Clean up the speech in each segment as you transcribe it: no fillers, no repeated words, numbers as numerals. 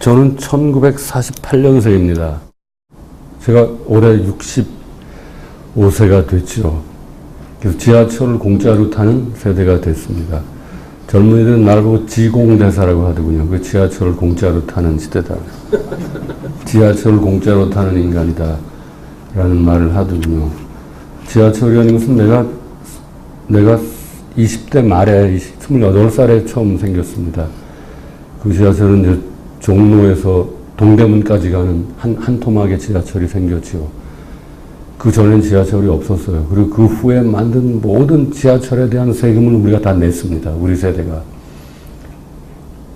저는 1948년생입니다. 제가 올해 65세가 됐죠. 그래서 지하철을 공짜로 타는 세대가 됐습니다. 젊은이들은 나를 보고 지공대사라고 하더군요. 그 지하철을 공짜로 타는 시대다. 지하철을 공짜로 타는 인간이다. 라는 말을 하더군요. 지하철이라는 것은 내가 20대 말에 28살에 처음 생겼습니다. 그 지하철은 이제 종로에서 동대문까지 가는 한 토막의 지하철이 생겼죠. 그 전엔 지하철이 없었어요. 그리고 그 후에 만든 모든 지하철에 대한 세금을 우리가 다 냈습니다. 우리 세대가.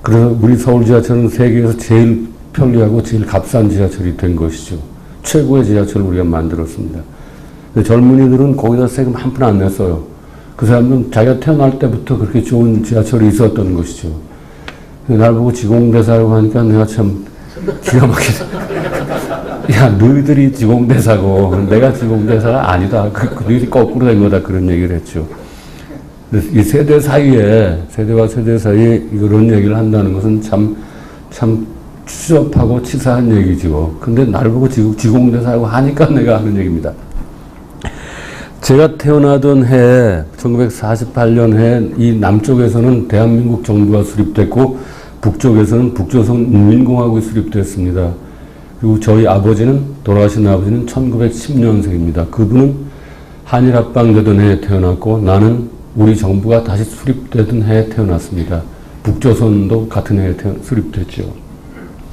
그래서 우리 서울 지하철은 세계에서 제일 편리하고 제일 값싼 지하철이 된 것이죠. 최고의 지하철을 우리가 만들었습니다. 근데 젊은이들은 거기다 세금 한 푼 안 냈어요. 그 사람들은 자기가 태어날 때부터 그렇게 좋은 지하철이 있었던 것이죠. 날 보고 지공대사라고 하니까 내가 참 기가 막히다. 야, 너희들이 지공대사고 내가 지공대사가 아니다. 너희들이 거꾸로 된 거다. 그런 얘기를 했죠. 이 세대 사이에, 세대와 세대 사이에 이런 얘기를 한다는 것은 참 추접하고 치사한 얘기죠. 근데 나를 보고 지공대사라고 하니까 내가 하는 얘기입니다. 제가 태어나던 해, 1948년 해, 이 남쪽에서는 대한민국 정부가 수립됐고, 북쪽에서는 북조선 인민공화국이 수립됐습니다. 그리고 저희 아버지는, 돌아가신 아버지는 1910년생입니다. 그분은 한일합방되던 해에 태어났고, 나는 우리 정부가 다시 수립되던 해에 태어났습니다. 북조선도 같은 해에 수립됐죠.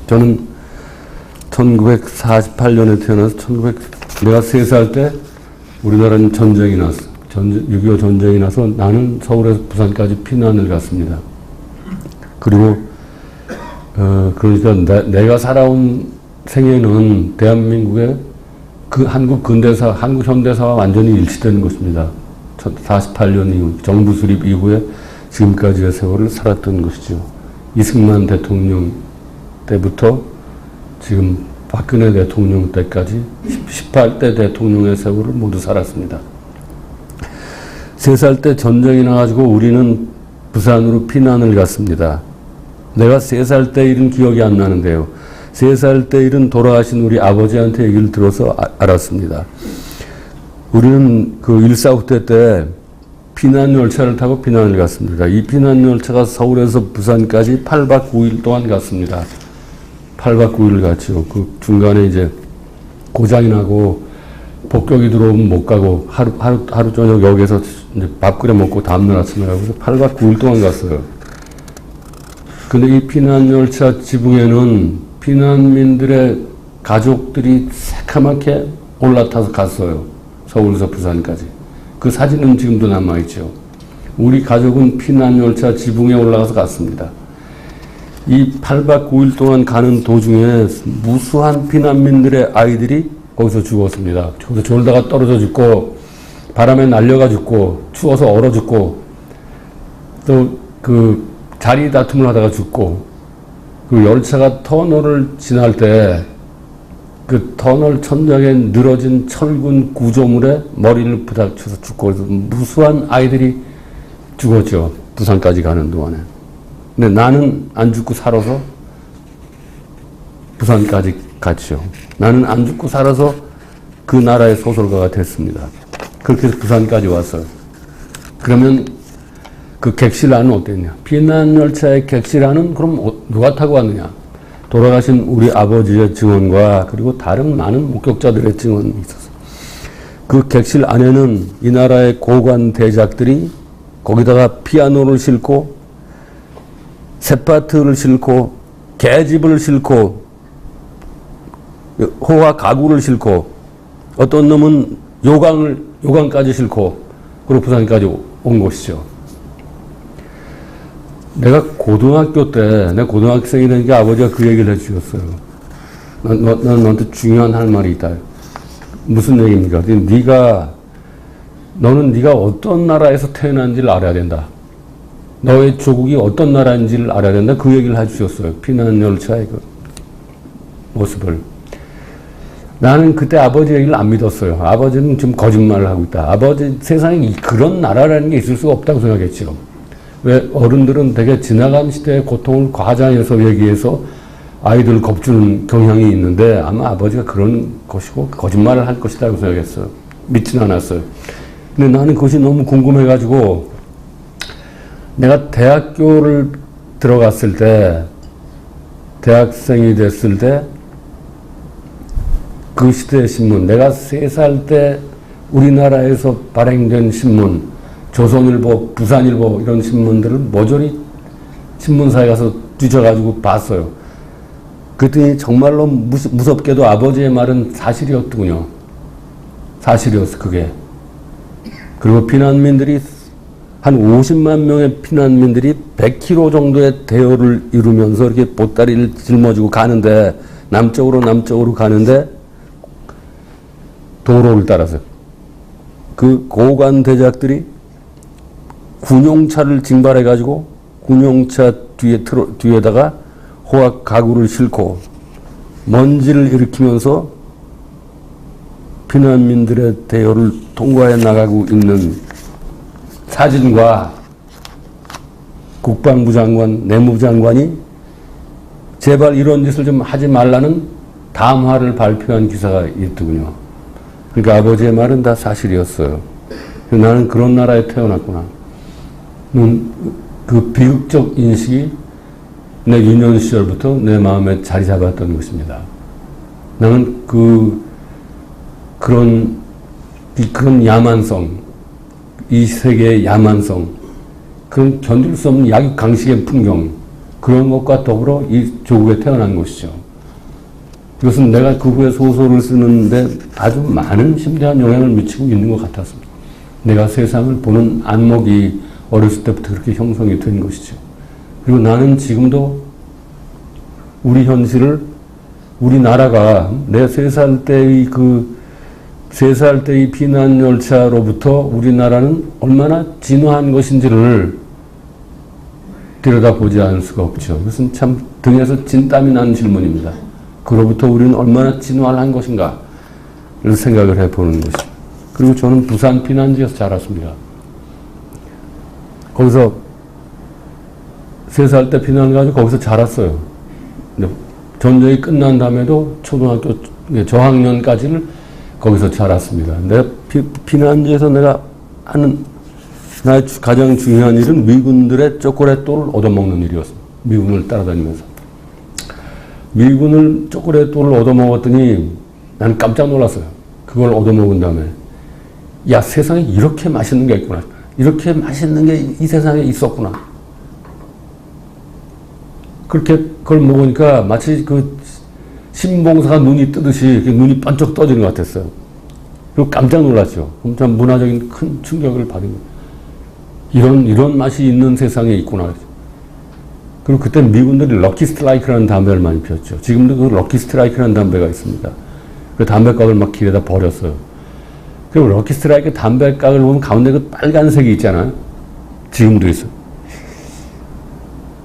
저는 1948년에 태어나서 내가 3살 때 우리나라는 전쟁이 났어. 6.25 전쟁이 나서 나는 서울에서 부산까지 피난을 갔습니다. 그리고 그러니까 내가 살아온 생애는 대한민국의 그 한국 근대사, 한국 현대사와 완전히 일치되는 것입니다. 48년 이후, 정부 수립 이후에 지금까지의 세월을 살았던 것이죠. 이승만 대통령 때부터 지금 박근혜 대통령 때까지 18대 대통령의 세월을 모두 살았습니다. 3살 때 전쟁이 나가지고 우리는 부산으로 피난을 갔습니다. 내가 3살 때 일은 기억이 안 나는데요. 3살 때 일은 돌아가신 우리 아버지한테 얘기를 들어서 알았습니다. 우리는 그 1.4후 때 피난열차를 타고 피난을 갔습니다. 이 피난열차가 서울에서 부산까지 8박 9일 동안 갔습니다. 8박 9일 갔죠. 그 중간에 이제 고장이 나고 폭격이 들어오면 못 가고 하루 저녁 여기에서 이제 밥 끓여 먹고 다음날 아침에 가고 8박 9일 동안 갔어요. 근데 이 피난열차 지붕에는 피난민들의 가족들이 새카맣게 올라타서 갔어요. 서울에서 부산까지. 그 사진은 지금도 남아있죠. 우리 가족은 피난열차 지붕에 올라가서 갔습니다. 이 8박 9일 동안 가는 도중에 무수한 피난민들의 아이들이 거기서 죽었습니다. 거기서 졸다가 떨어져 죽고, 바람에 날려가 죽고, 추워서 얼어 죽고, 또 그 자리 다툼을 하다가 죽고, 그 열차가 터널을 지날 때 그 터널 천장에 늘어진 철근 구조물에 머리를 부닥쳐서 죽고, 그래서 무수한 아이들이 죽었죠. 부산까지 가는 동안에. 근데 나는 안 죽고 살아서 부산까지 갔죠. 나는 안 죽고 살아서 그 나라의 소설가가 됐습니다. 그렇게 해서 부산까지 왔어요. 그러면 그 객실안은 어땠냐? 피난열차의 객실안은 그럼 누가 타고 왔느냐? 돌아가신 우리 아버지의 증언과 그리고 다른 많은 목격자들의 증언이 있었어요. 그 객실 안에는 이 나라의 고관 대작들이 거기다가 피아노를 싣고 셋바트를 싣고 계집을 싣고 호화 가구를 싣고 어떤 놈은 요강까지 싣고 그리고 부산까지 온 것이죠. 내가 고등학교 때, 내가 고등학생이 되니까 아버지가 그 얘기를 해주셨어요. 난 너한테 중요한 할 말이 있다. 무슨 얘기입니까? 너는 네가 어떤 나라에서 태어난지를 알아야 된다. 너의 조국이 어떤 나라인지를 알아야 된다. 그 얘기를 해주셨어요. 피난열차의 그 모습을. 나는 그때 아버지 얘기를 안 믿었어요. 아버지는 좀 거짓말을 하고 있다. 아버지 세상에 그런 나라라는 게 있을 수가 없다고 생각했죠. 왜 어른들은 되게 지나간 시대의 고통을 과장해서 얘기해서 아이들 겁주는 경향이 있는데 아마 아버지가 그런 것이고 거짓말을 할 것이라고 생각했어요. 믿지는 않았어요. 근데 나는 그것이 너무 궁금해가지고 내가 대학교를 들어갔을 때, 대학생이 됐을 때 그 시대의 신문, 내가 3살 때 우리나라에서 발행된 신문, 조선일보, 부산일보 이런 신문들을 모조리 신문사에 가서 뒤져가지고 봤어요. 그랬더니 정말로 무섭게도 아버지의 말은 사실이었더군요. 사실이었어, 그게. 그리고 피난민들이 한 50만 명의 피난민들이 100km 정도의 대열을 이루면서 이렇게 보따리를 짊어지고 가는데, 남쪽으로 가는데, 도로를 따라서. 그 고관 대작들이 군용차를 징발해가지고, 군용차 뒤에다가 호학 가구를 싣고, 먼지를 일으키면서 피난민들의 대열을 통과해 나가고 있는 사진과 국방부 장관, 내무부 장관이 제발 이런 짓을 좀 하지 말라는 담화를 발표한 기사가 있더군요. 그러니까 아버지의 말은 다 사실이었어요. 나는 그런 나라에 태어났구나. 그 비극적 인식이 내 유년 시절부터 내 마음에 자리 잡았던 것입니다. 나는 그런 야만성, 이 세계의 야만성, 그런 견딜 수 없는 약육강식의 풍경, 그런 것과 더불어 이 조국에 태어난 것이죠. 이것은 내가 그 후에 소설을 쓰는데 아주 많은 심대한 영향을 미치고 있는 것 같았습니다. 내가 세상을 보는 안목이 어렸을 때부터 그렇게 형성이 된 것이죠. 그리고 나는 지금도 우리 현실을, 우리나라가 내 3살 때의 3살 때의 피난열차로부터 우리나라는 얼마나 진화한 것인지를 들여다보지 않을 수가 없죠. 그것은 참 등에서 진땀이 나는 질문입니다. 그로부터 우리는 얼마나 진화를 한 것인가 를 생각을 해보는 것이죠. 그리고 저는 부산 피난지에서 자랐습니다. 거기서 3살 때 피난가지고 거기서 자랐어요. 전쟁이 끝난 다음에도 초등학교 저학년까지를 거기서 자랐습니다. 내가 피난지에서 내가 하는 나의 가장 중요한 일은 미군들의 초콜릿돌을 얻어먹는 일이었습니다. 미군을 따라다니면서. 미군을 초콜릿돌을 얻어먹었더니 나는 깜짝 놀랐어요. 그걸 얻어먹은 다음에 야, 세상에 이렇게 맛있는 게 있구나. 이렇게 맛있는 게 이 세상에 있었구나. 그렇게 그걸 먹으니까 마치 그 신봉사가 눈이 뜨듯이 눈이 번쩍 떠지는 것 같았어요. 그리고 깜짝 놀랐죠. 참 문화적인 큰 충격을 받은 거예요. 이런 맛이 있는 세상에 있구나. 그리고 그때 미군들이 럭키 스트라이크라는 담배를 많이 피웠죠. 지금도 그 럭키 스트라이크라는 담배가 있습니다. 그 담배각을 막 길에다 버렸어요. 그리고 럭키 스트라이크 담배각을 보면 가운데 그 빨간색이 있잖아요. 지금도 있어요.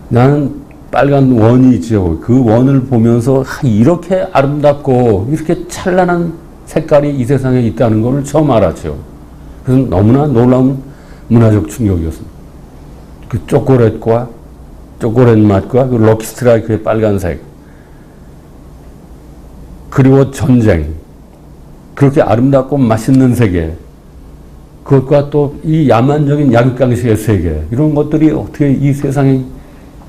나는 빨간 원이 있죠. 그 원을 보면서 이렇게 아름답고 이렇게 찬란한 색깔이 이 세상에 있다는 걸 처음 알았죠. 그래서 너무나 놀라운 문화적 충격이었습니다. 그 초콜릿 맛과 그 럭키 스트라이크의 빨간색, 그리고 전쟁, 그렇게 아름답고 맛있는 세계, 그것과 또 이 야만적인 약육강식의 세계, 이런 것들이 어떻게 이 세상에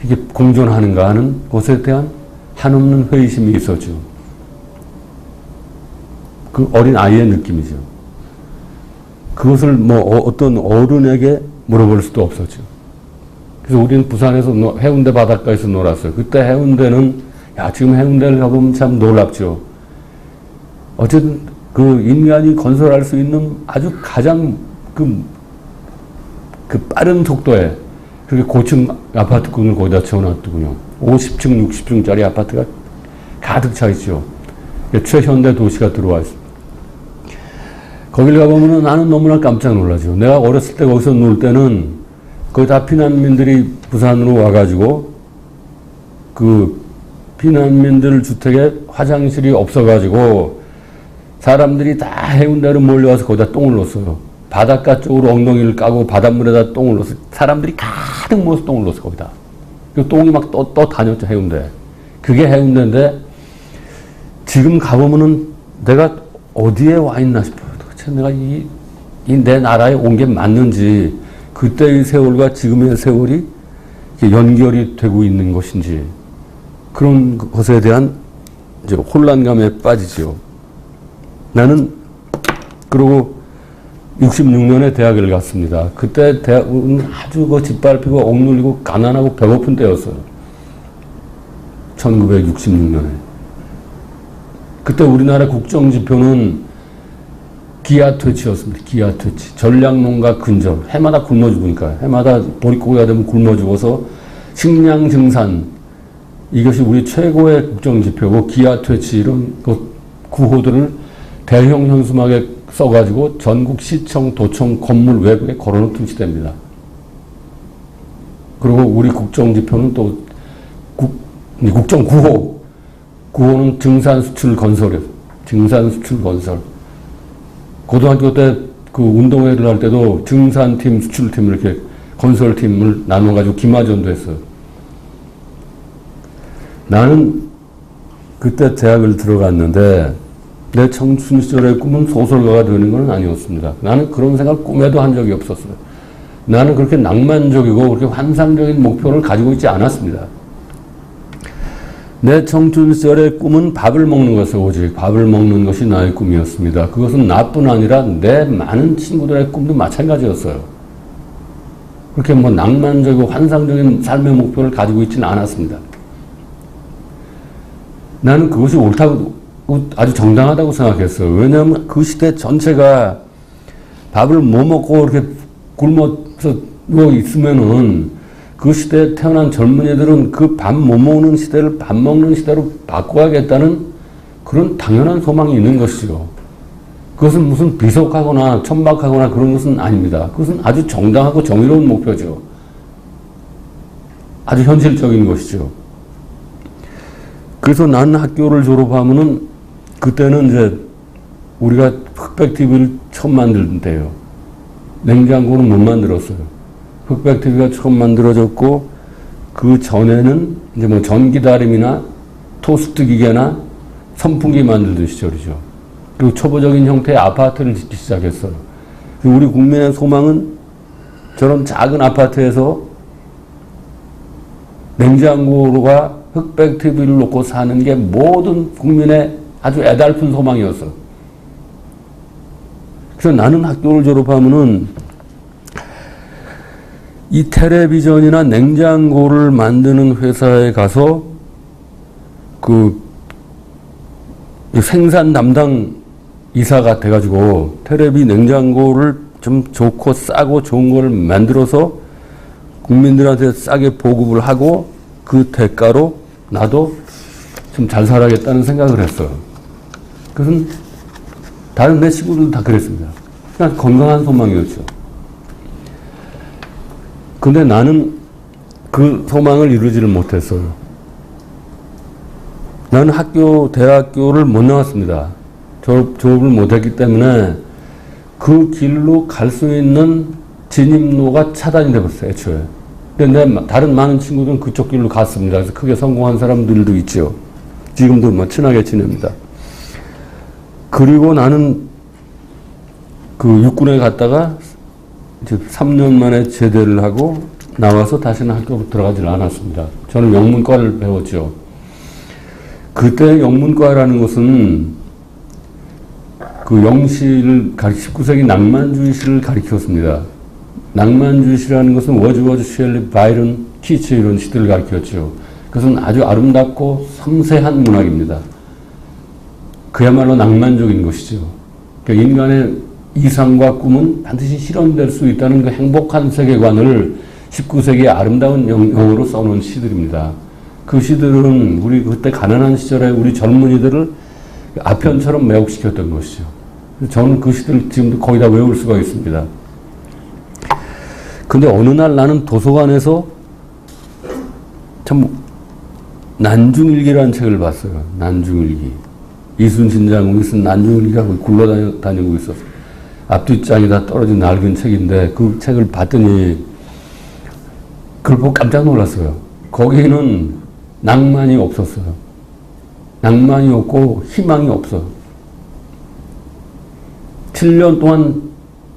이게 공존하는가 하는 것에 대한 한없는 회의심이 있었죠. 그 어린 아이의 느낌이죠. 그것을 어떤 어른에게 물어볼 수도 없었죠. 그래서 우리는 부산에서 해운대 바닷가에서 놀았어요. 그때 해운대는, 지금 해운대를 가보면 참 놀랍죠. 어쨌든 그 인간이 건설할 수 있는 아주 가장 그 빠른 속도에 그렇게 고층 아파트군을 거기다 채워놨더군요. 50층, 60층짜리 아파트가 가득 차 있죠. 최현대 도시가 들어와 있습니다. 거길 가보면 나는 너무나 깜짝 놀라죠. 내가 어렸을 때 거기서 놀 때는 거기 다 피난민들이 부산으로 와가지고 그 피난민들 주택에 화장실이 없어가지고 사람들이 다 해운대로 몰려와서 거기다 똥을 넣었어요. 바닷가 쪽으로 엉덩이를 까고 바닷물에다 똥을 넣었어요. 사람들이 가득 모여서 똥을 넣었어요, 거기다. 그 똥이 막 떠 다녔죠, 해운대. 그게 해운대인데 지금 가보면은 내가 어디에 와 있나 싶어요. 도대체 내가 이 내 나라에 온 게 맞는지, 그때의 세월과 지금의 세월이 연결이 되고 있는 것인지, 그런 것에 대한 이제 혼란감에 빠지죠. 나는 그러고 66년에 대학을 갔습니다. 그때 대학은 아주 짓밟히고 억눌리고 가난하고 배고픈 때였어요. 1966년에. 그때 우리나라 국정지표는 기아퇴치였습니다. 기아퇴치. 전략농가 근절. 해마다 굶어 죽으니까. 해마다 보릿고기가 되면 굶어 죽어서 식량 증산. 이것이 우리 최고의 국정지표고, 기아퇴치 이런 구호들을 대형 현수막에 써가지고 전국 시청, 도청, 건물 외벽에 걸어놓던 시대입니다. 그리고 우리 국정지표는 또 국정구호. 구호는 증산수출 건설이에요. 증산수출 건설. 고등학교 때 그 운동회를 할 때도 증산팀, 수출팀 이렇게 건설팀을 나눠가지고 기마전도 했어요. 나는 그때 대학을 들어갔는데 내 청춘 시절의 꿈은 소설가가 되는 건 아니었습니다. 나는 그런 생각 꿈에도 한 적이 없었어요. 나는 그렇게 낭만적이고 그렇게 환상적인 목표를 가지고 있지 않았습니다. 내 청춘 시절의 꿈은 밥을 먹는 것이었어요. 오직 밥을 먹는 것이 나의 꿈이었습니다. 그것은 나뿐 아니라 내 많은 친구들의 꿈도 마찬가지였어요. 그렇게 뭐 낭만적이고 환상적인 삶의 목표를 가지고 있지는 않았습니다. 나는 그것이 옳다고, 아주 정당하다고 생각했어요. 왜냐하면 그 시대 전체가 밥을 못 먹고 이렇게 굶어서 있으면은 그 시대에 태어난 젊은이들은 그 밥 못 먹는 시대를 밥 먹는 시대로 바꿔야겠다는 그런 당연한 소망이 있는 것이죠. 그것은 무슨 비속하거나 천박하거나 그런 것은 아닙니다. 그것은 아주 정당하고 정의로운 목표죠. 아주 현실적인 것이죠. 그래서 나는 학교를 졸업하면은 그때는 이제 우리가 흑백 TV를 처음 만들 때예요. 냉장고는 못 만들었어요. 흑백 TV가 처음 만들어졌고, 그 전에는 이제 뭐 전기다림이나 토스트 기계나 선풍기 만들던 시절이죠. 그리고 초보적인 형태의 아파트를 짓기 시작했어요. 우리 국민의 소망은 저런 작은 아파트에서 냉장고가 흑백 TV를 놓고 사는 게 모든 국민의 아주 애달픈 소망이었어요. 그래서 나는 학교를 졸업하면은 이 텔레비전이나 냉장고를 만드는 회사에 가서 그 생산 담당 이사가 돼가지고 텔레비 냉장고를 좀 좋고 싸고 좋은 걸 만들어서 국민들한테 싸게 보급을 하고 그 대가로 나도 좀 잘 살아야겠다는 생각을 했어요. 그것은 다른 내 친구들도 다 그랬습니다. 그냥 건강한 소망이었죠. 근데 나는 그 소망을 이루지를 못했어요. 나는 대학교를 못 나왔습니다. 졸업을 못했기 때문에 그 길로 갈 수 있는 진입로가 차단이 되었어요, 애초에. 근데 다른 많은 친구들은 그쪽 길로 갔습니다. 그래서 크게 성공한 사람들도 있죠. 지금도 뭐 친하게 지냅니다. 그리고 나는 그 육군에 갔다가 이제 3년 만에 제대를 하고 나와서 다시는 학교로 들어가질 않았습니다. 저는 영문과를 배웠죠. 그때 영문과라는 것은 그 영시를 19세기 낭만주의시를 가리켰습니다. 낭만주의시라는 것은 워즈워드, 쉘리, 바이런, 키츠 이런 시들을 가리켰죠. 그것은 아주 아름답고 섬세한 문학입니다. 그야말로 낭만적인 것이죠. 그러니까 인간의 이상과 꿈은 반드시 실현될 수 있다는 그 행복한 세계관을 19세기의 아름다운 영어로 써놓은 시들입니다. 그 시들은 우리 그때 가난한 시절에 우리 젊은이들을 아편처럼 매혹시켰던 것이죠. 저는 그 시들을 지금도 거의 다 외울 수가 있습니다. 근데 어느 날 나는 도서관에서 참 난중일기라는 책을 봤어요. 난중일기. 이순신 장군이 쓴 난중일기가 굴러다니고 있었어요. 앞뒷장이 다 떨어진 낡은 책인데 그 책을 봤더니 그걸 보고 깜짝 놀랐어요. 거기는 낭만이 없었어요. 낭만이 없고 희망이 없어. 7년 동안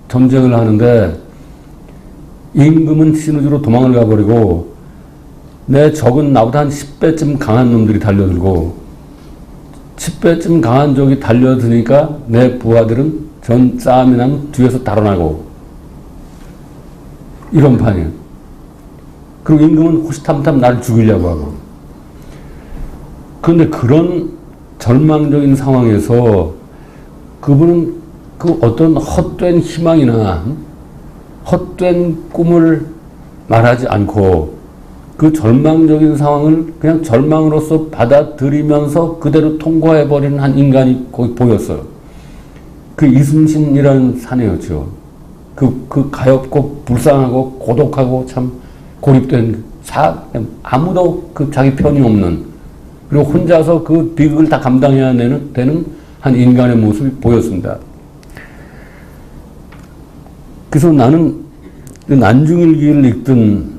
전쟁을 하는데 임금은 신우주로 도망을 가버리고 내 적은 나보다 한 10배쯤 강한 놈들이 달려들고 10배쯤 강한 적이 달려드니까 내 부하들은 전 싸움이 나면 뒤에서 달아나고 이런 판이에요. 그리고 임금은 호시탐탐 나를 죽이려고 하고. 그런데 그런 절망적인 상황에서 그분은 그 어떤 헛된 희망이나 헛된 꿈을 말하지 않고 그 절망적인 상황을 그냥 절망으로서 받아들이면서 그대로 통과해버리는 한 인간이 거기 보였어요. 그 이순신이라는 사내였죠. 그 가엾고 불쌍하고 고독하고 참 고립된 아무도 그 자기 편이 없는 그리고 혼자서 그 비극을 다 감당해야 되는 한 인간의 모습이 보였습니다. 그래서 나는 난중일기를 읽던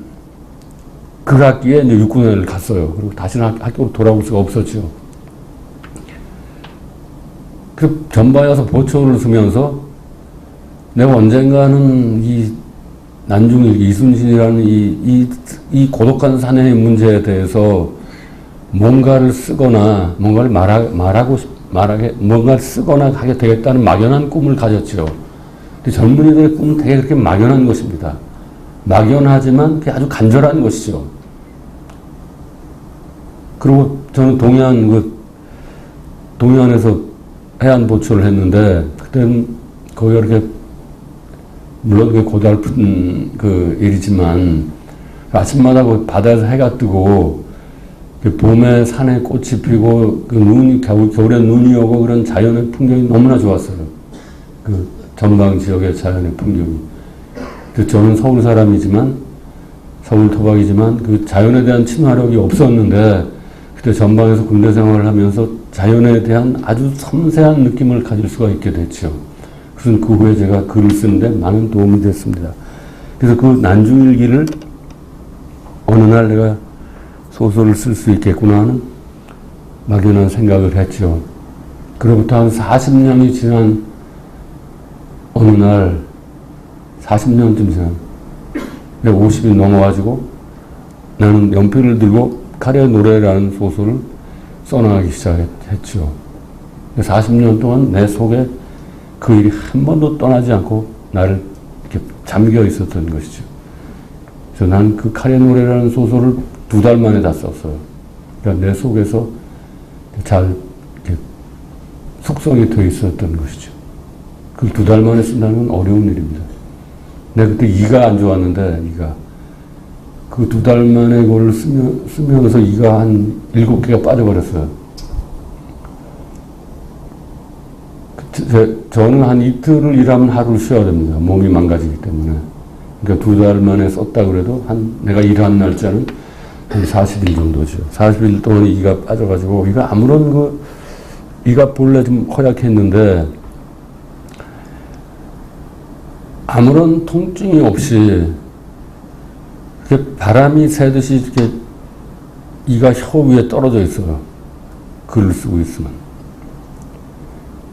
그 학기에 이제 육군을 갔어요. 그리고 다시는 학교로 돌아올 수가 없었죠. 그 전방에 와서 보초를 쓰면서 내가 언젠가는 이 난중일기 이순신이라는 이 고독한 사내의 문제에 대해서 뭔가를 쓰거나 뭔가를 뭔가를 쓰거나 하게 되겠다는 막연한 꿈을 가졌죠. 근데 젊은이들의 꿈은 되게 그렇게 막연한 것입니다. 막연하지만 그게 아주 간절한 것이죠. 그리고 저는 동해안에서 해안 보초를 했는데, 그때는 거기가 이렇게, 물론 그게 고달픈 그 일이지만, 아침마다 그 바다에서 해가 뜨고, 봄에 산에 꽃이 피고, 그 겨울에 눈이 오고 그런 자연의 풍경이 너무나 좋았어요. 그 전방 지역의 자연의 풍경이. 저는 서울 사람이지만, 서울 토박이지만, 그 자연에 대한 친화력이 없었는데, 그때 전방에서 군대 생활을 하면서 자연에 대한 아주 섬세한 느낌을 가질 수가 있게 됐죠. 그래서 그 후에 제가 글을 쓰는데 많은 도움이 됐습니다. 그래서 그 난중일기를 어느 날 내가 소설을 쓸 수 있겠구나 하는 막연한 생각을 했죠. 그로부터 한 40년이 지난 어느 날, 40년쯤 지난, 내가 50이 넘어가지고 나는 연필을 들고 카레의 노래라는 소설을 써나가기 시작했죠. 40년 동안 내 속에 그 일이 한 번도 떠나지 않고 나를 이렇게 잠겨 있었던 것이죠. 그래서 난 그 카레의 노래라는 소설을 2달 만에 다 썼어요. 그러니까 내 속에서 잘 이렇게 숙성이 되어 있었던 것이죠. 그걸 2달 만에 쓴다는 건 어려운 일입니다. 내가 그때 이가 안 좋았는데, 그 2달 만에 그걸 쓰면서 이가 한 7개가 빠져버렸어요. 저는 한 이틀을 일하면 하루를 쉬어야 됩니다. 몸이 망가지기 때문에. 그러니까 2달 만에 썼다 그래도 내가 일한 날짜는 한 40일 정도죠. 40일 동안 이가 빠져가지고, 이가 아무런 이가 본래 좀 허약했는데, 아무런 통증이 없이, 바람이 새듯이 이렇게 이가 혀 위에 떨어져 있어요. 글을 쓰고 있으면.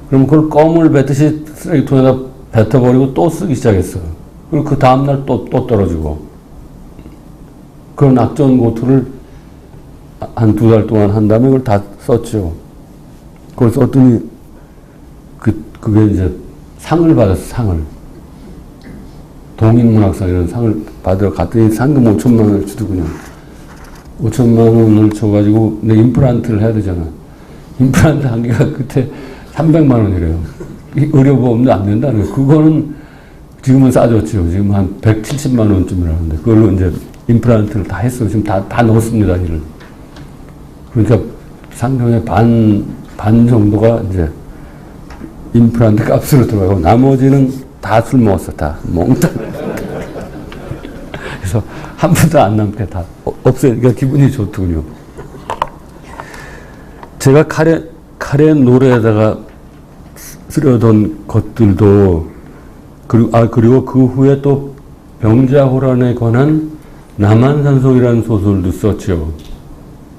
그럼 그걸 껌을 뱉듯이 쓰레기통에다 뱉어버리고 또 쓰기 시작했어요. 그리고 그 다음날 또 떨어지고. 그런 악전고투를 한 2달 동안 한 다음에 그걸 다 썼죠. 그걸 썼더니 그게 이제 상을 받았어, 상을. 동인문학상이라는 상을 받으러 갔더니 상금 5천만 원을 주더군요. 5천만 원을 줘가지고 내 임플란트를 해야 되잖아. 임플란트 한 개가 그때 300만 원이래요. 의료보험도 안 된다는 거예요. 그거는 지금은 싸졌죠. 지금 한 170만 원쯤이라는데 그걸로 이제 임플란트를 다 했어요. 지금 다 넣었습니다, 이를. 그러니까 상금의 반 정도가 이제 임플란트 값으로 들어가고 나머지는 다 술 먹었어, 다. 몽땅. 그래서 한 푼도 안 남게 다 없애니까 기분이 좋더군요. 제가 카레 노래에다가 쓰려던 것들도, 그리고 그 후에 또 병자호란에 관한 남한산성이라는 소설도 썼죠.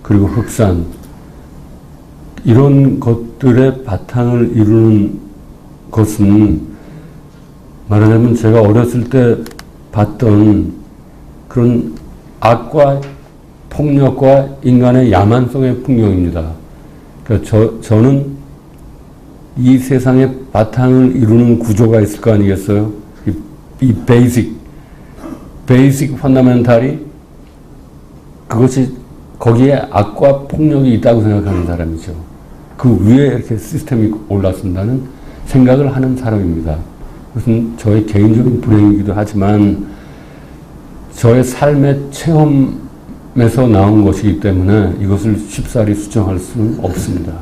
그리고 흑산, 이런 것들의 바탕을 이루는 것은 말하자면 제가 어렸을 때 봤던 그런 악과 폭력과 인간의 야만성의 풍경입니다. 그러니까 저는 이 세상의 바탕을 이루는 구조가 있을 거 아니겠어요? 이 베이직 펀더멘탈이, 그것이 거기에 악과 폭력이 있다고 생각하는 사람이죠. 그 위에 이렇게 시스템이 올랐습니다는 생각을 하는 사람입니다. 그것은 저의 개인적인 불행이기도 하지만 저의 삶의 체험에서 나온 것이기 때문에 이것을 쉽사리 수정할 수는 없습니다.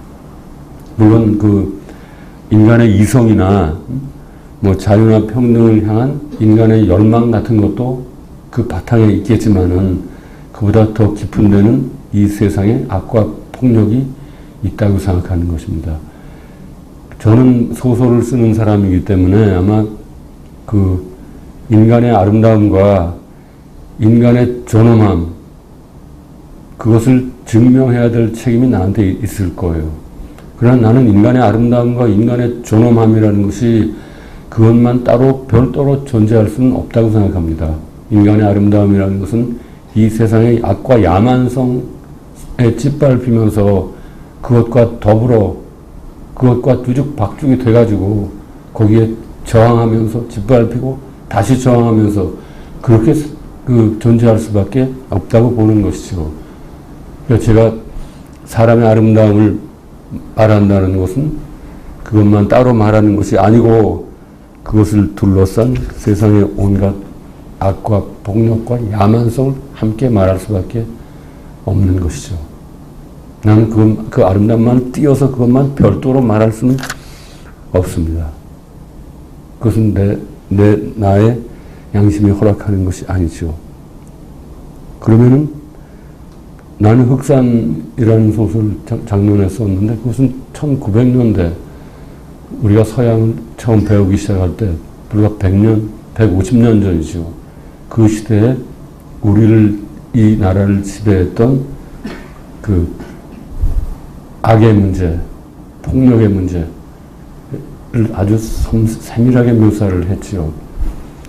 물론 그 인간의 이성이나 뭐 자유나 평등을 향한 인간의 열망 같은 것도 그 바탕에 있겠지만은 그보다 더 깊은 데는 이 세상에 악과 폭력이 있다고 생각하는 것입니다. 저는 소설을 쓰는 사람이기 때문에 아마 그 인간의 아름다움과 인간의 존엄함, 그것을 증명해야 될 책임이 나한테 있을 거예요. 그러나 나는 인간의 아름다움과 인간의 존엄함이라는 것이 그것만 따로 별도로 존재할 수는 없다고 생각합니다. 인간의 아름다움이라는 것은 이 세상의 악과 야만성에 짓밟히면서 그것과 더불어 그것과 뒤죽박죽이 돼가지고 거기에 저항하면서 짓밟히고 다시 저항하면서 그렇게 존재할 수밖에 없다고 보는 것이죠. 그러니까 제가 사람의 아름다움을 말한다는 것은 그것만 따로 말하는 것이 아니고 그것을 둘러싼 세상의 온갖 악과 폭력과 야만성을 함께 말할 수밖에 없는 것이죠. 나는 그 아름다움만 띄어서 그것만 별도로 말할 수는 없습니다. 그것은 나의 양심이 허락하는 것이 아니죠. 그러면은 나는 흑산이라는 소설 장면에 썼는데 그것은 1900년대 우리가 서양을 처음 배우기 시작할 때 불과 100년, 150년 전이죠. 그 시대에 이 나라를 지배했던 그 악의 문제, 폭력의 문제를 아주 세밀하게 묘사를 했지요.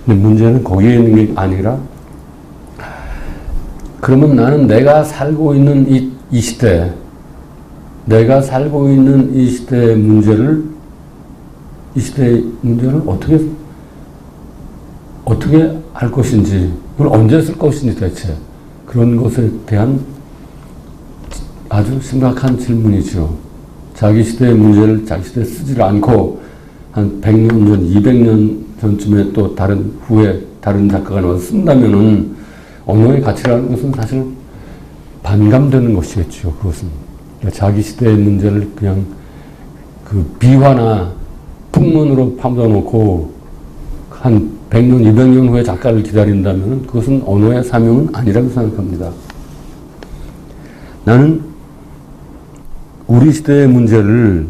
근데 문제는 거기에 있는 게 아니라, 그러면 나는 내가 살고 있는 이 시대, 내가 살고 있는 이 시대의 문제를 어떻게 할 것인지, 그걸 언제 쓸 것인지 대체, 그런 것에 대한 아주 심각한 질문이죠. 자기 시대의 문제를 자기 시대에 쓰질 않고 한 100년 전, 200년 전쯤에 또 후에 다른 작가가 나와서 쓴다면은 언어의 가치라는 것은 사실 반감되는 것이겠죠. 그것은 그러니까 자기 시대의 문제를 그냥 그 비화나 풍문으로 파묻어놓고 한 100년, 200년 후에 작가를 기다린다면 그것은 언어의 사명은 아니라고 생각합니다. 나는 우리 시대의 문제를,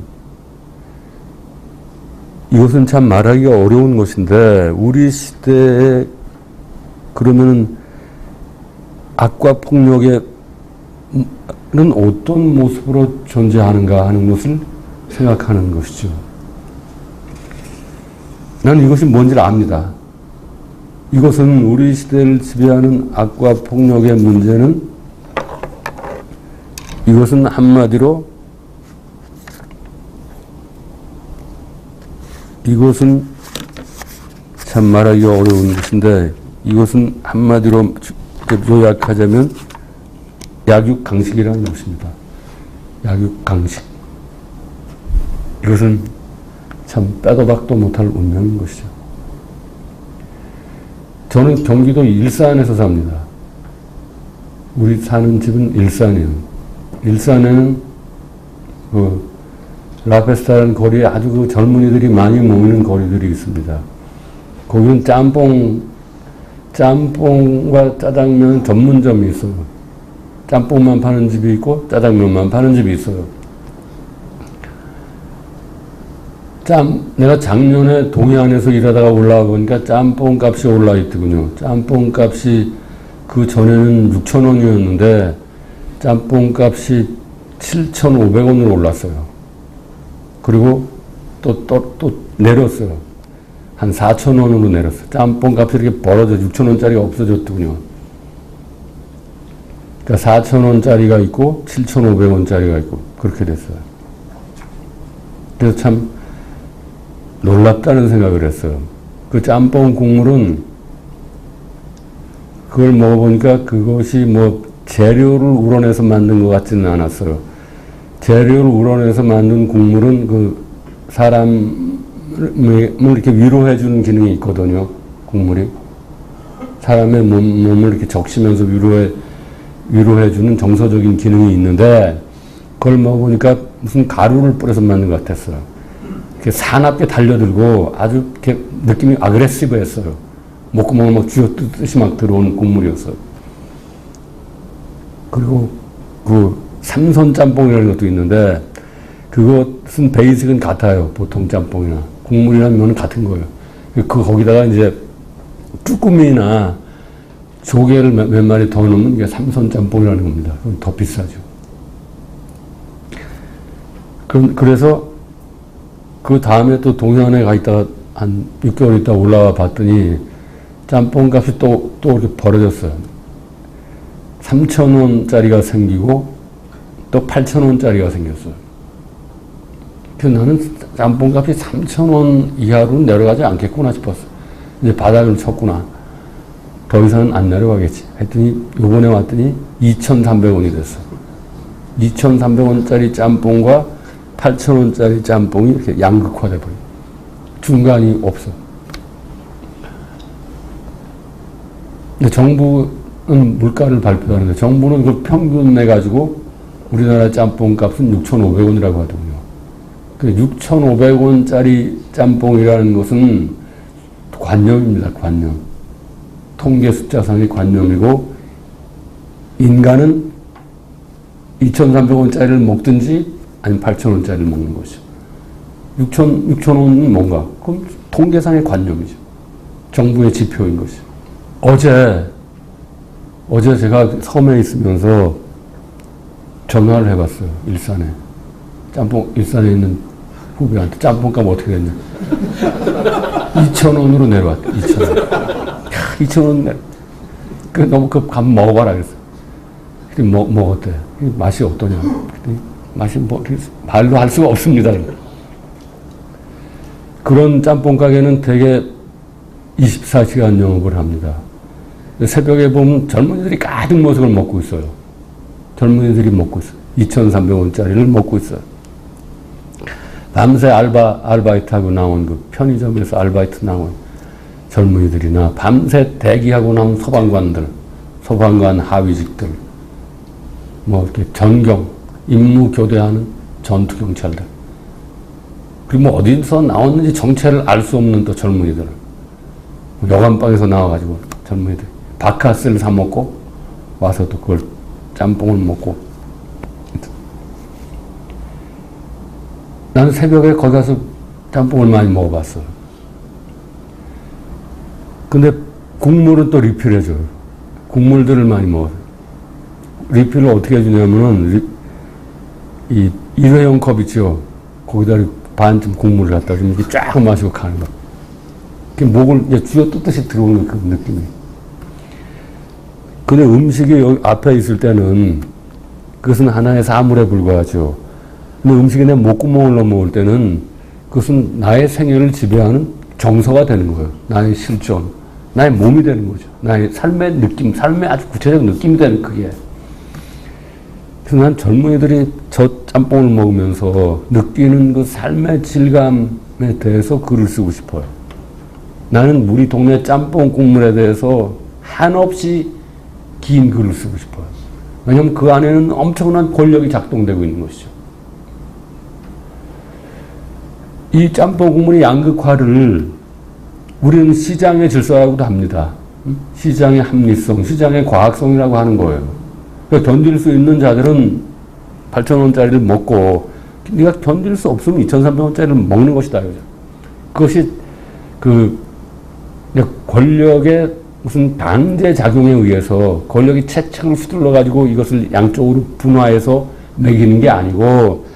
이것은 참 말하기가 어려운 것인데, 우리 시대에 그러면은 악과 폭력에는 어떤 모습으로 존재하는가 하는 것을 생각하는 것이죠. 나는 이것이 뭔지를 압니다. 이것은 우리 시대를 지배하는 악과 폭력의 문제는, 이것은 한마디로 이것은 참 말하기가 어려운 것인데, 이것은 한마디로 요약하자면 약육강식이라는 것입니다. 약육강식. 이것은 참 빼도 박도 못할 운명인 것이죠. 저는 경기도 일산에서 삽니다. 우리 사는 집은 일산이에요. 일산에는 라페스타라는 거리에 아주 그 젊은이들이 많이 모이는 거리들이 있습니다. 거기는 짬뽕과 짜장면 전문점이 있어요. 짬뽕만 파는 집이 있고 짜장면만 파는 집이 있어요. 내가 작년에 동해안에서 일하다가 올라와 보니까 짬뽕 값이 올라 있더군요. 짬뽕 값이 그 전에는 6,000원이었는데 짬뽕 값이 7,500원으로 올랐어요. 그리고 또 내렸어요. 한 4,000원으로 내렸어요. 짬뽕 값이 이렇게 벌어져 6,000원짜리가 없어졌더군요. 그러니까 4,000원짜리가 있고 7,500원짜리가 있고 그렇게 됐어요. 그래서 참 놀랍다는 생각을 했어요. 그 짬뽕 국물은 그걸 먹어보니까 그것이 뭐 재료를 우러내서 만든 것 같지는 않았어요. 재료를 우러내서 만든 국물은 그 사람을 이렇게 위로해주는 기능이 있거든요. 국물이. 사람의 몸을 이렇게 적시면서 위로해주는 정서적인 기능이 있는데 그걸 먹어보니까 무슨 가루를 뿌려서 만든 것 같았어요. 이렇게 사납게 달려들고 아주 이렇게 느낌이 아그레시브했어요. 목구멍을 막 쥐어뜯듯이 막 들어오는 국물이었어요. 그리고 그 삼선 짬뽕이라는 것도 있는데 그것은 베이직은 같아요. 보통 짬뽕이나 국물이랑 면은 같은 거예요. 거기다가 이제 쭈꾸미나 조개를 몇 마리 더 넣으면 이게 삼선 짬뽕이라는 겁니다. 그건 더 비싸죠. 그래서 그 다음에 또 동해안에 가 있다가 한 6개월 있다 올라와 봤더니 짬뽕 값이 또 이렇게 벌어졌어요. 3,000원짜리가 생기고 또 8,000원짜리가 생겼어요. 그래서 나는 짬뽕 값이 3,000원 이하로 내려가지 않겠구나 싶었어. 이제 바닥을 쳤구나. 더 이상은 안 내려가겠지. 했더니 요번에 왔더니 2,300원이 됐어. 2,300원짜리 짬뽕과 8,000원짜리 짬뽕이 이렇게 양극화돼 버려. 중간이 없어. 근데 정부는 물가를 발표하는데 정부는 그걸 평균 내가지고 우리나라 짬뽕 값은 6,500원이라고 하더군요. 그 6,500원짜리 짬뽕이라는 것은 관념입니다. 관념. 통계 숫자상의 관념이고 인간은 2,300원짜리를 먹든지 아니면 8,000원짜리를 먹는 것이죠. 6,000원은 뭔가? 그럼 통계상의 관념이죠. 정부의 지표인 것이죠. 어제 제가 섬에 있으면서 전화를 해봤어요. 일산에. 일산에 있는 후배한테 짬뽕값 어떻게 됐냐. 2,000원으로 내려왔대. 2,000원. 2,000원 너무 밥 먹어봐라 그랬어. 먹었대. 맛이 어떠냐. 맛이 말로 할 수가 없습니다. 그런 짬뽕 가게는 대개 24시간 영업을 합니다. 새벽에 보면 젊은이들이 가득 모여서 그걸 먹고 있어요. 젊은이들이 먹고 있어요. 2,300원짜리를 먹고 있어요. 밤새 알바이트하고 나온 그 편의점에서 알바이트 나온 젊은이들이나 밤새 대기하고 나온 소방관 하위직들, 뭐 이렇게 전경, 임무 교대하는 전투경찰들, 그리고 뭐 어디서 나왔는지 정체를 알 수 없는 또 젊은이들, 여관방에서 나와가지고 젊은이들 바카스를 사 먹고 와서 또 그걸 짬뽕을 먹고. 나는 새벽에 거기 가서 짬뽕을 많이 먹어봤어. 근데 국물은 또 리필해줘요. 국물들을 많이 먹어요. 리필을 어떻게 해주냐면은 이 일회용 컵 있죠. 거기다 반쯤 국물을 갖다 주면 이렇게 쫙 마시고 가는 거. 목을 이제 쥐어뜯듯이 들어오는 그 느낌이. 근데 음식이 여기 앞에 있을 때는 그것은 하나의 사물에 불과하죠. 근데 음식이 내 목구멍을 넘어올 때는 그것은 나의 생애를 지배하는 정서가 되는 거예요. 나의 실존, 나의 몸이 되는 거죠. 나의 삶의 느낌, 삶의 아주 구체적 느낌이 되는 그게. 그래서 난 젊은이들이 저 짬뽕을 먹으면서 느끼는 그 삶의 질감에 대해서 글을 쓰고 싶어요. 나는 우리 동네 짬뽕 국물에 대해서 한없이 긴 글을 쓰고 싶어요. 왜냐하면 그 안에는 엄청난 권력이 작동되고 있는 것이죠. 이 짬뽕 국물의 양극화를 우리는 시장의 질서라고도 합니다. 시장의 합리성, 시장의 과학성이라고 하는 거예요. 그러니까 견딜 수 있는 자들은 8,000원짜리를 먹고, 네가 견딜 수 없으면 2,300원짜리를 먹는 것이다. 그것이 그 권력의 무슨 강제 작용에 의해서 권력이 채찍을 휘둘러 가지고 이것을 양쪽으로 분화해서 매기는 게 아니고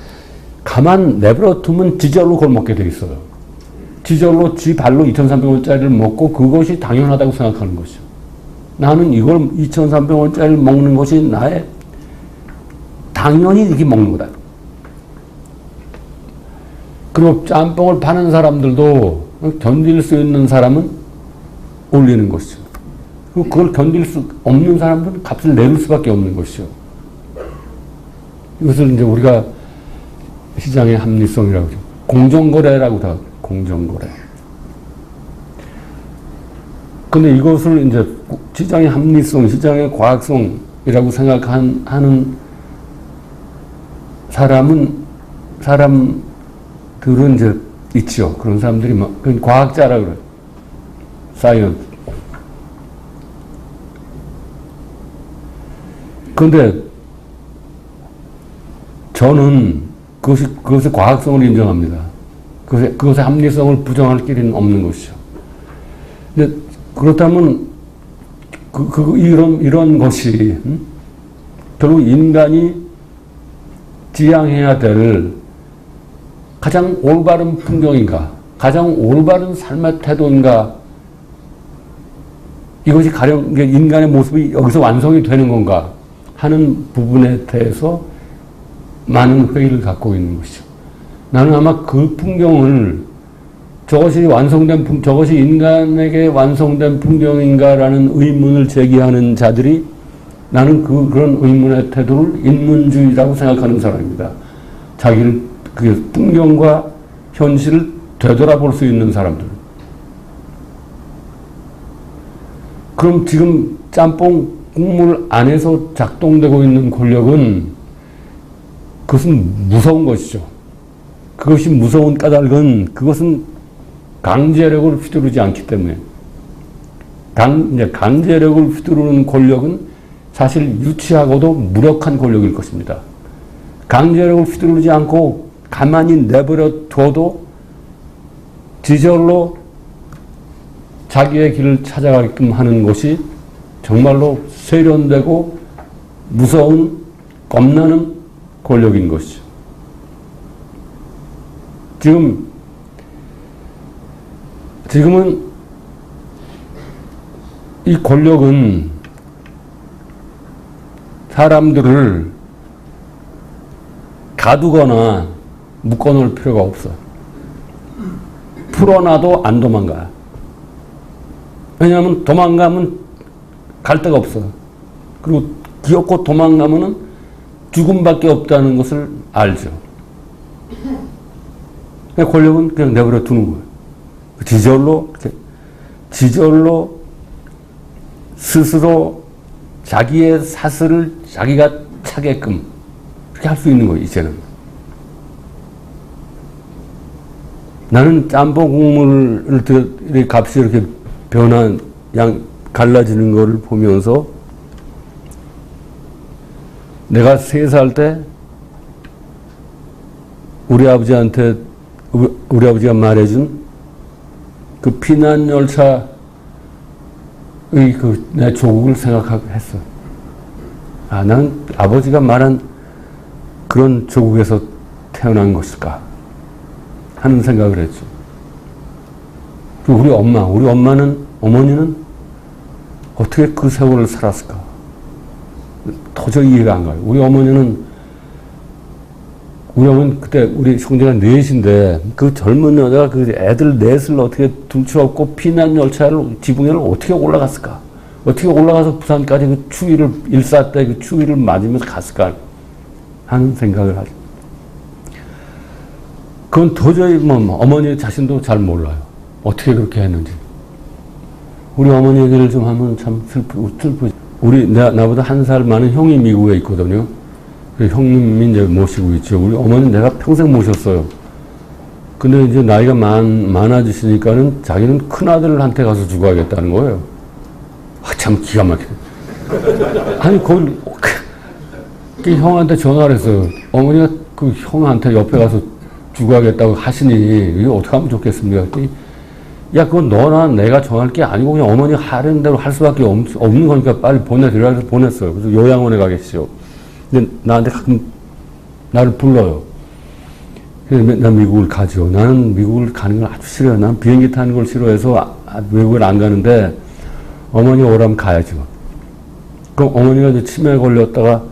가만 내버려 두면 지절로 그걸 먹게 돼 있어요. 지절로 지 발로 2,300원짜리를 먹고 그것이 당연하다고 생각하는 것이죠. 나는 이걸 2,300원짜리를 먹는 것이 나의 당연히 이렇게 먹는 거다. 그리고 짬뽕을 파는 사람들도 견딜 수 있는 사람은 올리는 것이죠. 그리고 그걸 견딜 수 없는 사람들은 값을 내릴 수밖에 없는 것이죠. 이것을 이제 우리가 시장의 합리성이라고 하죠. 공정거래라고 다 공정거래. 근데 이것을 이제 시장의 합리성, 시장의 과학성이라고 생각하는 사람들은 이제 있죠. 그런 사람들이 막, 그건 과학자라 그래요. 사이언스. 그런데 저는 그것의 과학성을 인정합니다. 그것의 합리성을 부정할 길은 없는 것이죠. 근데 그렇다면 이런 것이 결국 인간이 지향해야 될 가장 올바른 풍경인가, 가장 올바른 삶의 태도인가, 이것이 가령 인간의 모습이 여기서 완성이 되는 건가 하는 부분에 대해서 많은 회의를 갖고 있는 것이죠. 나는 아마 그 풍경을 저것이 인간에게 완성된 풍경인가라는 의문을 제기하는 자들이 나는 그런 의문의 태도를 인문주의라고 생각하는 사람입니다. 자기를 그 풍경과 현실을 되돌아볼 수 있는 사람들. 그럼 지금 짬뽕 국물 안에서 작동되고 있는 권력은 그것은 무서운 것이죠. 그것이 무서운 까닭은 그것은 강제력을 휘두르지 않기 때문에 강제력을 휘두르는 권력은 사실 유치하고도 무력한 권력일 것입니다. 강제력을 휘두르지 않고 가만히 내버려 둬도 지절로 자기의 길을 찾아가게끔 하는 것이 정말로 세련되고 무서운 겁나는 권력인 것이죠. 지금은 이 권력은 사람들을 가두거나 묶어놓을 필요가 없어. 풀어놔도 안 도망가. 왜냐하면 도망가면 갈 데가 없어. 그리고 기어코 도망가면은 죽음밖에 없다는 것을 알죠. 권력은 그냥 내버려 두는 거예요. 지절로 스스로 자기의 사슬을 자기가 차게끔 그렇게 할 수 있는 거예요, 이제는. 나는 짬뽕 국물의 값이 이렇게 갈라지는 것을 보면서 내가 3살 때 우리 아버지가 말해준 그 피난열차의 내 조국을 생각하고 했어. 나는 아버지가 말한 그런 조국에서 태어난 것일까 하는 생각을 했죠. 그리고 어머니는 어떻게 그 세월을 살았을까? 도저히 이해가 안 가요. 우리 어머니는 그때 우리 형제가 넷인데 그 젊은 여자가 그 애들 넷을 어떻게 등쳐업고 지붕에를 어떻게 올라갔을까? 어떻게 올라가서 부산까지 그 추위를, 일사 때 그 추위를 맞으면서 갔을까? 하는 생각을 하죠. 그건 도저히 어머니 자신도 잘 몰라요. 어떻게 그렇게 했는지. 우리 어머니 얘기를 좀 하면 참 슬프지. 나보다 1살 많은 형이 미국에 있거든요. 형님이 이제 모시고 있죠. 우리 어머니 내가 평생 모셨어요. 근데 이제 나이가 많아지시니까는 자기는 큰아들한테 가서 죽어야겠다는 거예요. 참 기가 막히네. 아니, 그걸, 그 형한테 전화를 했어요. 어머니가 그 형한테 옆에 가서 죽어야겠다고 하시니, 이거 어떻게 하면 좋겠습니까? 야, 그건 너나 내가 정할 게 아니고 그냥 어머니 하라는 대로 할 수밖에 없는 거니까 빨리 보내드리라 해서 보냈어요. 그래서 요양원에 가 계시죠. 근데 나한테 가끔 나를 불러요. 그래서 나 미국을 가죠. 나는 미국을 가는 걸 아주 싫어요. 난 비행기 타는 걸 싫어해서 외국을 안 가는데 어머니가 오라면 가야죠. 그럼 어머니가 이제 치매에 걸렸다가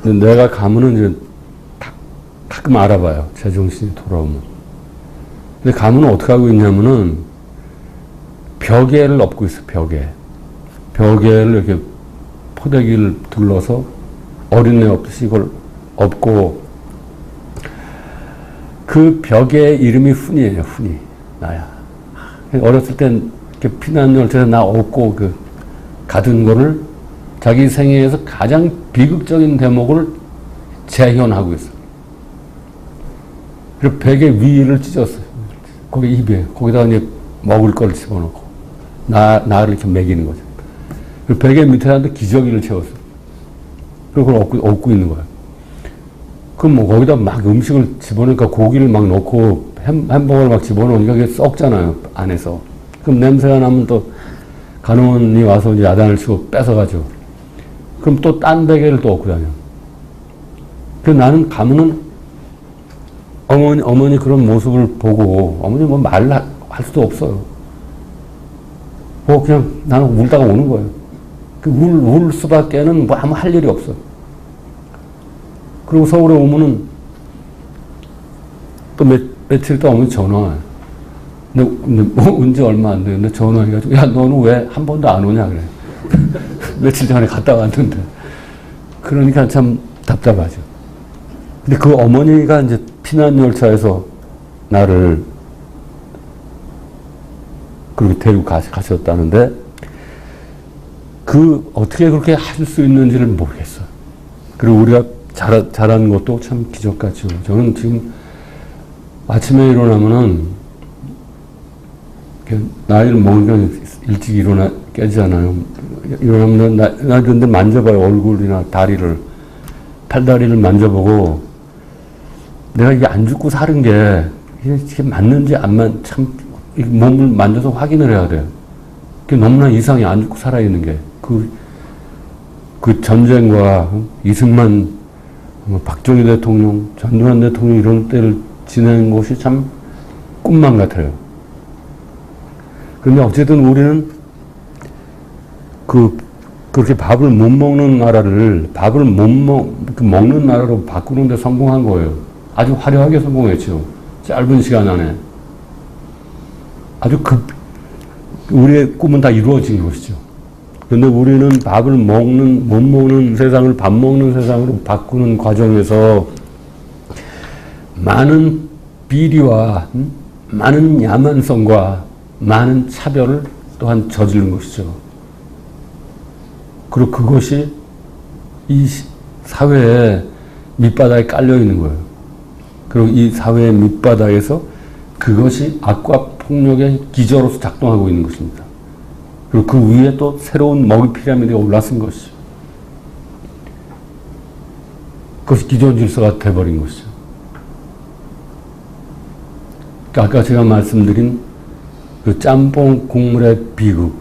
내가 가면은 이제 가끔 알아봐요. 제정신이 돌아오면. 근데 가면은 어떻게 하고 있냐면은 벽에를 엎고 있어, 벽에. 벽에를 이렇게 포대기를 둘러서 어린애 엎듯이 이걸 엎고 그 벽의 이름이 훈이에요, 훈이. 나야. 어렸을 땐 이렇게 피난열차에서 나 엎고 그 가둔 거를 자기 생애에서 가장 비극적인 대목을 재현하고 있어. 그리고 벽의 위를 찢었어요. 거기 입에, 거기다가 이제 먹을 걸 집어넣고, 나를 이렇게 먹이는 거죠. 그리고 벽의 밑에다 기저귀를 채웠어요. 그리고 그걸 엎고 있는 거예요. 그럼 뭐 거기다 막 음식을 집어넣으니까 고기를 막 넣고 햄버거를 막 집어넣으니까 그게 썩잖아요, 안에서. 그럼 냄새가 나면 또 간호원이 와서 이제 야단을 치고 뺏어가죠. 그럼 또 딴 베개를 또 엎고 다녀. 그래서 나는 가면은 어머니 그런 모습을 보고, 어머니 뭐 말을 할 수도 없어요. 그냥 나는 울다가 오는 거예요. 울 수밖에는 뭐 아무 할 일이 없어. 그리고 서울에 오면은 또 며칠 있다 어머니 전화와요. 근데 온 지 얼마 안 됐는데 전화해가지고, 야, 너는 왜 한 번도 안 오냐, 그래. 며칠 전에 갔다 왔는데. 그러니까 참 답답하죠. 근데 그 어머니가 이제 피난열차에서 나를 그렇게 데리고 가셨다는데, 어떻게 그렇게 할 수 있는지를 모르겠어요. 그리고 우리가 자란 것도 참 기적 같죠. 저는 지금 아침에 일어나면은, 나이를 먹으면 일찍 깨지잖아요. 일어나면 나 근데 만져봐요. 얼굴이나 다리를, 팔다리를 만져보고, 내가 이게 안 죽고 사는 게, 이게 맞는지 참, 몸을 만져서 확인을 해야 돼요. 그게 너무나 이상해, 안 죽고 살아있는 게. 그 전쟁과 이승만, 박정희 대통령, 전두환 대통령 이런 때를 지낸 것이 참 꿈만 같아요. 그런데 어쨌든 우리는 그렇게 밥을 못 먹는 나라를 밥을 먹는 나라로 바꾸는 데 성공한 거예요. 아주 화려하게 성공했죠. 짧은 시간 안에. 아주 우리의 꿈은 다 이루어진 것이죠. 그런데 우리는 밥을 못 먹는 세상을 밥 먹는 세상으로 바꾸는 과정에서 많은 비리와 많은 야만성과 많은 차별을 또한 저지른 것이죠. 그리고 그것이 이 사회의 밑바닥에 깔려 있는 거예요. 그리고 이 사회의 밑바닥에서 그것이 악과 폭력의 기저로서 작동하고 있는 것입니다. 그리고 그 위에 또 새로운 먹이 피라미드가 올라선 것이죠. 그것이 기존 질서가 돼버린 것이죠. 그러니까 아까 제가 말씀드린 그 짬뽕 국물의 비극,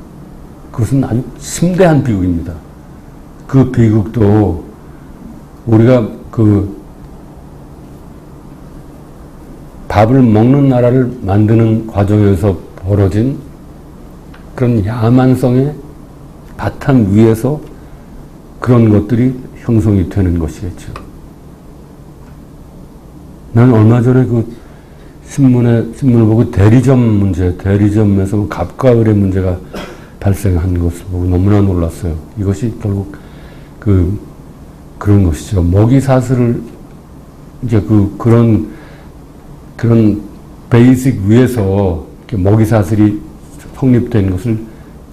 그것은 아주 심대한 비극입니다. 그 비극도 우리가 밥을 먹는 나라를 만드는 과정에서 벌어진 그런 야만성의 바탕 위에서 그런 것들이 형성이 되는 것이겠죠. 나는 얼마 전에 신문을 보고 대리점에서 갑과 을의 문제가 발생한 것을 보고 너무나 놀랐어요. 이것이 결국 그런 것이죠. 먹이 사슬을 이제 그런 베이직 위에서 먹이 사슬이 성립된 것을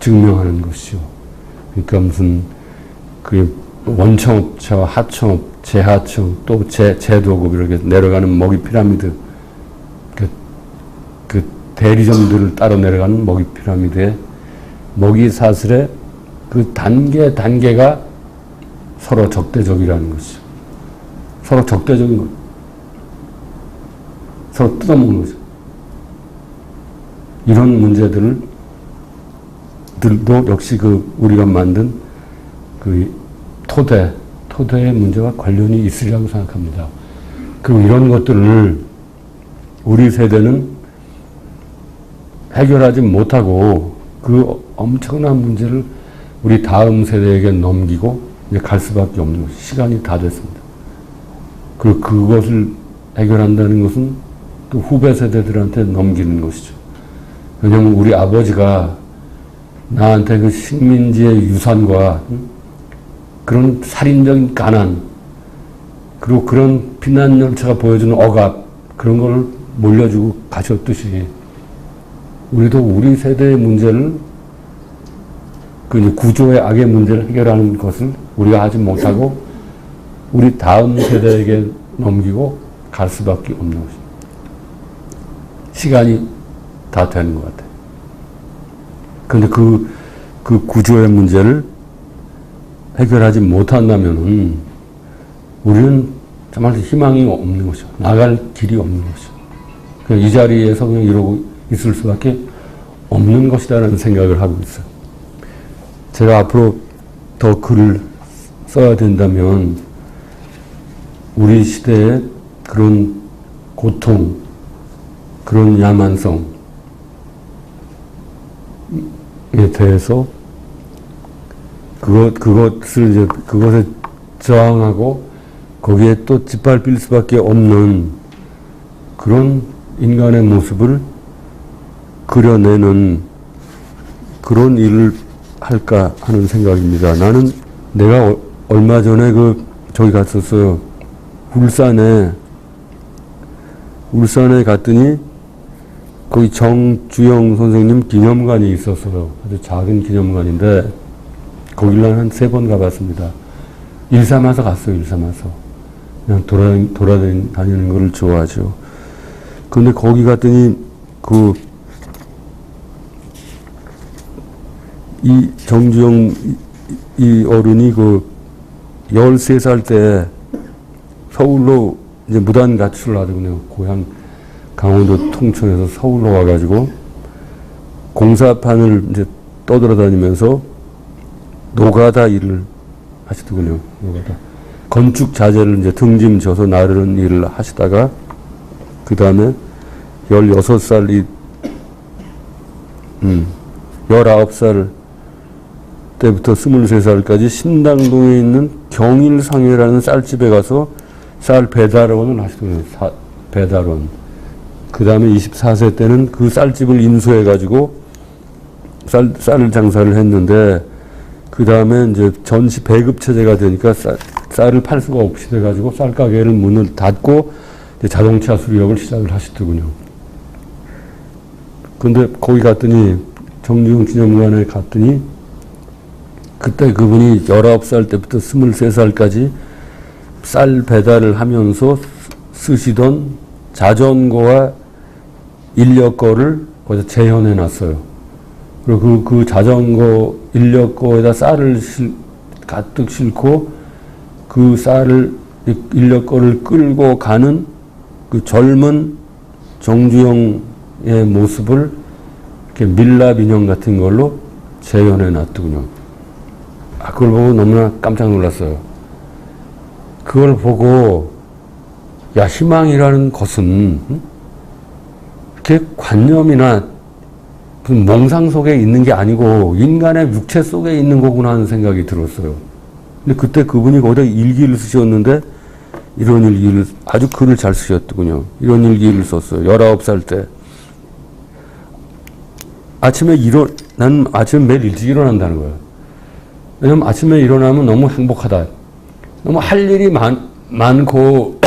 증명하는 것이죠. 그러니까 무슨 원청업체와 하청업, 재하청, 또 제도급 이렇게 내려가는 먹이 피라미드, 그 대리점들을 따라 내려가는 먹이 피라미드에 먹이 사슬의 그 단계가 서로 적대적이라는 것이죠. 서로 적대적인 것. 서로 뜯어먹는 거죠. 이런 문제들도 역시 우리가 만든 토대의 문제와 관련이 있으리라고 생각합니다. 그리고 이런 것들을 우리 세대는 해결하지 못하고 그 엄청난 문제를 우리 다음 세대에게 넘기고 이제 갈 수밖에 없는 것이 시간이 다 됐습니다. 그리고 그것을 해결한다는 것은 또 후배 세대들한테 넘기는 것이죠. 왜냐하면 우리 아버지가 나한테 그 식민지의 유산과 그런 살인적인 가난 그리고 그런 피난열차가 보여주는 억압 그런 걸 몰려주고 가셨듯이 우리도 우리 세대의 문제를 그 구조의 악의 문제를 해결하는 것을 우리가 하지 못하고 우리 다음 세대에게 넘기고 갈 수밖에 없는 것입니다. 시간이 다 되는 것 같아요. 그런데 그 구조의 문제를 해결하지 못한다면은 우리는 정말 희망이 없는 것이죠. 나갈 길이 없는 것이죠. 그냥 이 자리에서 그냥 이러고 있을 수밖에 없는 것이다라는 생각을 하고 있어요. 제가 앞으로 더 글을 써야 된다면 우리 시대의 그런 고통, 그런 야만성에 대해서 그것에 저항하고 거기에 또 짓밟힐 수밖에 없는 그런 인간의 모습을 그려내는 그런 일을 할까 하는 생각입니다. 나는 내가 얼마 전에 저기 갔었어요. 울산에 갔더니 거기 정주영 선생님 기념관이 있었어요. 아주 작은 기념관인데 거기를 한 3번 가봤습니다. 일삼아서 갔어요. 일삼아서 그냥 돌아다니는 거를 좋아하죠. 근데 거기 갔더니 이 정주영 이 어른이 13살 때 서울로 이제 무단 가출을 하더군요. 고향 강원도 통천에서 서울로 와가지고 공사판을 이제 떠돌아다니면서 노가다 일을 하시더군요. 노가다. 건축 자재를 이제 등짐 져서 나르는 일을 하시다가 그 다음에 16살 19살 때부터 23살까지 신당동에 있는 경일상회라는 쌀집에 가서 쌀 배달원을 하시더군요. 배달원. 그 다음에 24세 때는 그 쌀집을 인수해가지고 쌀 장사를 했는데 그 다음에 이제 전시 배급 체제가 되니까 쌀을 팔 수가 없이 돼가지고 쌀가게를 문을 닫고 자동차 수리업을 시작을 하시더군요. 근데 거기 갔더니 정주영 기념관에 갔더니 그때 그분이 19살 때부터 23살까지 쌀 배달을 하면서 쓰시던 자전거와 인력거를 거기서 재현해 놨어요. 그리고 그 자전거 인력거에다 쌀을 가득 싣고 그 쌀을 인력거를 끌고 가는 그 젊은 정주영의 모습을 이렇게 밀랍 인형 같은 걸로 재현해 놨더군요. 그걸 보고 너무나 깜짝 놀랐어요. 그걸 보고 야, 희망이라는 것은 이렇게 관념이나 무슨 몽상 속에 있는 게 아니고 인간의 육체 속에 있는 거구나 하는 생각이 들었어요. 근데 그때 그분이 거기다 일기를 쓰셨는데 이런 일기를 아주 글을 잘 쓰셨더군요. 이런 일기를 썼어요. 19살 때. 나는 아침에 매일 일찍 일어난다는 거예요. 왜냐면 아침에 일어나면 너무 행복하다. 너무 할 일이 많고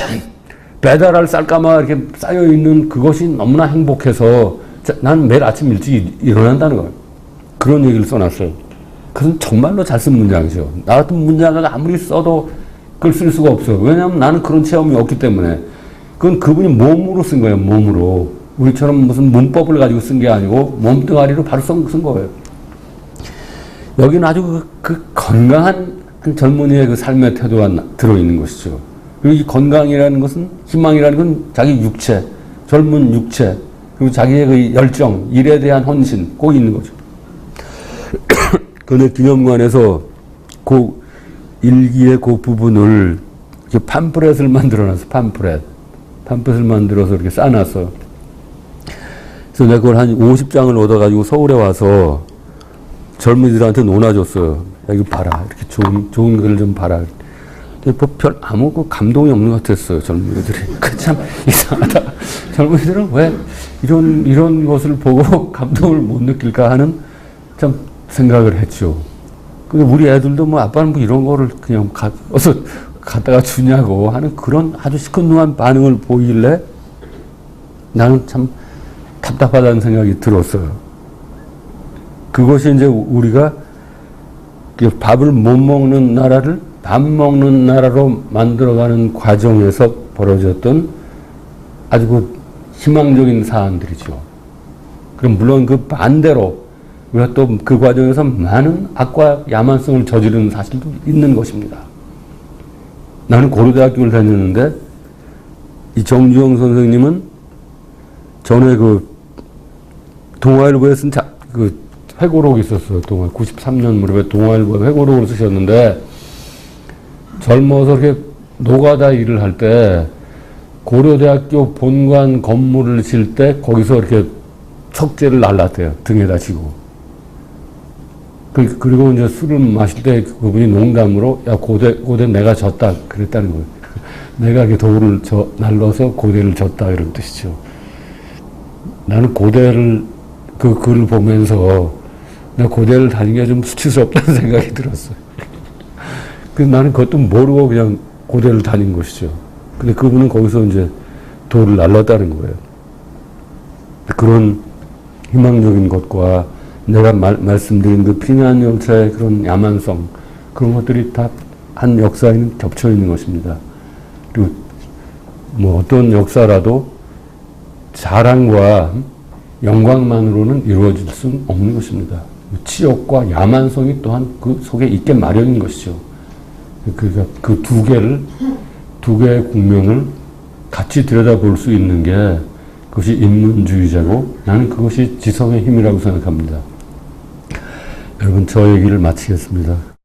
배달할 쌀가마가 이렇게 쌓여있는 그것이 너무나 행복해서 난 매일 아침 일찍 일어난다는 거예요. 그런 얘기를 써놨어요. 그것은 정말로 잘 쓴 문장이죠. 나 같은 문장가가 아무리 써도 그걸 쓸 수가 없어요. 왜냐하면 나는 그런 체험이 없기 때문에. 그건 그분이 몸으로 쓴 거예요. 몸으로. 우리처럼 무슨 문법을 가지고 쓴 게 아니고 몸뚱아리로 바로 쓴 거예요. 여기는 아주 그 건강한 한 젊은이의 그 삶의 태도가 들어있는 것이죠. 그리고 이 건강이라는 것은, 희망이라는 건 자기 육체, 젊은 육체, 그리고 자기의 그 열정, 일에 대한 헌신 꼭 있는 거죠. 그런데 기념관에서 그 일기의 그 부분을 이렇게 팜프렛을 만들어놨어. 팜프렛을 만들어서 이렇게 싸놨어. 그래서 내가 그걸 한 50장을 얻어가지고 서울에 와서 젊은이들한테 논아줬어요. 야, 이거 봐라. 이렇게 좋은 글을 좀 봐라. 근데 별 아무 감동이 없는 것 같았어요. 젊은이들이. 참 이상하다. 젊은이들은 왜 이런 것을 보고 감동을 못 느낄까 하는 참 생각을 했죠. 근데 우리 애들도 뭐 아빠는 뭐 이런 거를 그냥 어서 갖다가 주냐고 하는 그런 아주 시큰둥한 반응을 보이길래 나는 참 답답하다는 생각이 들었어요. 그것이 이제 우리가 밥을 못 먹는 나라를 밥 먹는 나라로 만들어가는 과정에서 벌어졌던 아주 그 희망적인 사안들이죠. 그럼 물론 그 반대로 우리가 또 그 과정에서 많은 악과 야만성을 저지르는 사실도 있는 것입니다. 나는 고려대학교를 다녔는데 이 정주영 선생님은 전에 그 동아일보에 쓴 그 회고록이 있었어요. 93년 무렵에 동아일보에 회고록을 쓰셨는데 젊어서 이렇게 노가다 일을 할 때 고려대학교 본관 건물을 질 때 거기서 이렇게 척제를 날랐대요. 등에다 지고. 그리고 이제 술을 마실 때 그분이 농담으로 야 고대 내가 졌다 그랬다는 거예요. 내가 이렇게 도구를 날라서 고대를 졌다 이런 뜻이죠. 나는 고대를 그 글을 보면서 내가 고대를 다닌 게 좀 수치스럽다는 생각이 들었어요. 그래서 나는 그것도 모르고 그냥 고대를 다닌 것이죠. 근데 그분은 거기서 이제 돌을 날랐다는 거예요. 그런 희망적인 것과 내가 말씀드린 그 피난열차의 그런 야만성, 그런 것들이 다 한 역사에는 겹쳐 있는 것입니다. 그리고 뭐 어떤 역사라도 자랑과 영광만으로는 이루어질 수는 없는 것입니다. 치욕과 야만성이 또한 그 속에 있게 마련인 것이죠. 그러니까 그 두 개의 국면을 같이 들여다볼 수 있는 게 그것이 인문주의자고 나는 그것이 지성의 힘이라고 생각합니다. 여러분, 저 얘기를 마치겠습니다.